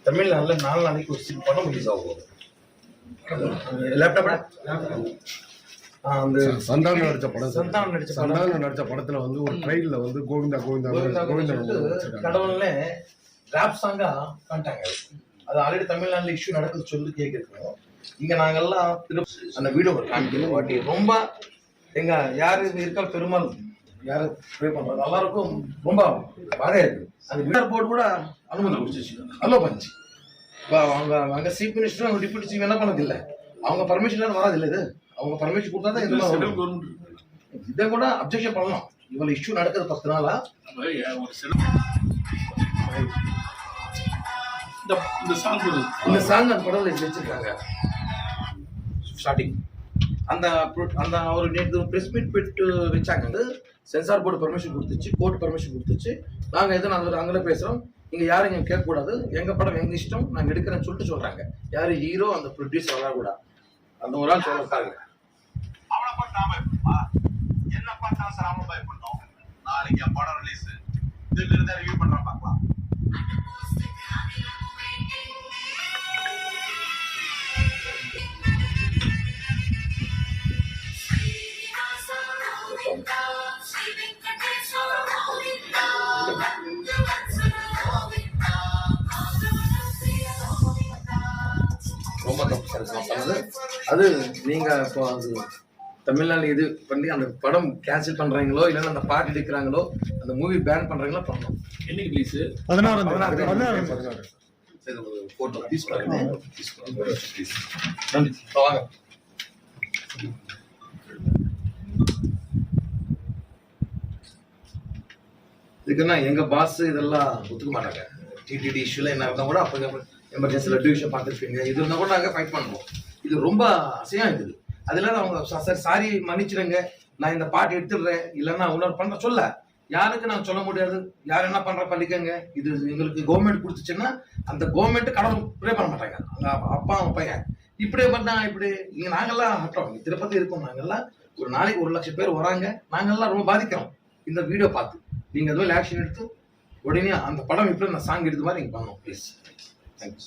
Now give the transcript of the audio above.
தமிழ்நாடுல 4 நாளைக்கு ஒரு சில படம் ரிலீஸ் ஆக போகுது. லேப்டாப் அந்த சந்தானம் நடிச்ச படம். சந்தானம் நடிச்ச படத்துல வந்து ஒரு ட்ரெயின்ல வந்து கோவிந்தா கடவுள்ல ராப் சாங்கா பண்ணிட்டாங்க. அது ஆல்ரெடி தமிழ்நாடுல இஷ்யூ நடக்குது சொல்லி கேட்கிறோம். இங்க நாங்கெல்லாம் அந்த வீடியோ காமிக்கிறோம். வாட்டி ரொம்ப எங்க யாரு இருக்கா பெருமாள் யாரு ப்ரே பண்றாங்க எல்லாருக்கும் ரொம்ப பாதையா இருக்கு. அந்த வினர் போர்டு கூட அனுமதி கொடுத்துச்சு, அலோ பண்ணிச்சு. அவங்க அங்க சீஃப் மினிஸ்டர் அவங்க டிப்யூட்டி சீஃப் என்ன பண்ணது இல்லை, அவங்க பர்மிஷன் வராது இல்லை. இது அவங்க பர்மிஷன் கொடுத்தா தான் இதெல்லாம் இதை கூட அப்ஜெக்ஷன் பண்ணலாம். இவ்வளவு இஷ்யூ நடக்குது 10 நாளா. இந்த சாங் அந்த படத்துல வச்சிருக்காங்க ஸ்டார்டிங். அந்த அந்த ஒரு நேற்று பிரஸ் மீட் போயிட்டு வச்சாங்க. சென்சார் போர்டு பர்மிஷன் கொடுத்துச்சு, கோர்ட் பர்மிஷன் கொடுத்துச்சு. நாங்கள் எதுவும் நாங்கள் அங்கே பேசுகிறோம், இங்கே யாரும் இங்கே கேட்கக்கூடாது, எங்கள் படம் எங்கள் இஷ்டம், நாங்கள் எடுக்கிறேன்னு சொல்லிட்டு சொல்கிறாங்க. யார் ஹீரோ அந்த ப்ரொடியூசர் வரக்கூடாது. அந்த ஒரு ஆள் சொல்ல பாருங்க. என்ன பார்த்தா சார் அவன் பயப்பட்டோம். நாளைக்கு என் படம் ரிலீஸ் இதுல ரிவ்யூ பண்றேன் பார்க்கலாம். ரொம்ப தப்பு சார் நான் சொன்னது. அது நீங்க இப்போ அது தமிழ்நாடு இது பண்ணி அந்த படம் கேன்சல் பண்றாங்களோ இல்லைன்னா அந்த பாட்டு எடுக்கிறாங்களோ அந்த மூவி பேன் பண்றாங்களோ பண்ணணும். என்னைக்கு ரிலீஸ்? 16 போட்டோ நன்றி. வாங்க. இதுக்குன்னா எங்க பாஸ் இதெல்லாம் ஒத்துக்க மாட்டாங்க. டிடிடி இஷ்யூல என்ன இருந்தா கூட அப்போ எமர்ஜென்சி லட்டு விஷயம் பார்த்துருப்பீங்க. இது இருந்தால் கூட நாங்கள் ஃபைட் பண்ணுவோம். இது ரொம்ப அசையா இருக்குது. அதெல்லாம் அவங்க சார் சாரி மன்னிச்சிடுங்க, நான் இந்த பாட்டு எடுத்துடுறேன் இல்லைன்னா இன்னொரு பண்ற சொல்ல யாருக்கு நான் சொல்ல முடியாது. யார் என்ன பண்ற பண்ணிக்கங்க. இது எங்களுக்கு கவர்மெண்ட் கொடுத்துச்சுன்னா அந்த கவர்மெண்ட் கடவுள் ப்ரே பண்ண மாட்டாங்க. அவங்க அப்பா அவங்க பையன் இப்படியே பண்ணா இப்படி இங்க நாங்கெல்லாம் ஹட்டோம். திருப்பதி இருக்கோம், நாங்கெல்லாம் ஒரு நாளைக்கு 1 லட்சம் பேர் வராங்க. நாங்கெல்லாம் ரொம்ப பாதிக்கிறோம் இந்த வீடியோ பார்த்து. நீங்க எதுவும் ஆக்ஷன் எடுத்து உடனே அந்த படம் இப்படி நான் சாங் எடுத்த மாதிரி நீங்க பண்ணணும் ப்ளீஸ். Thanks.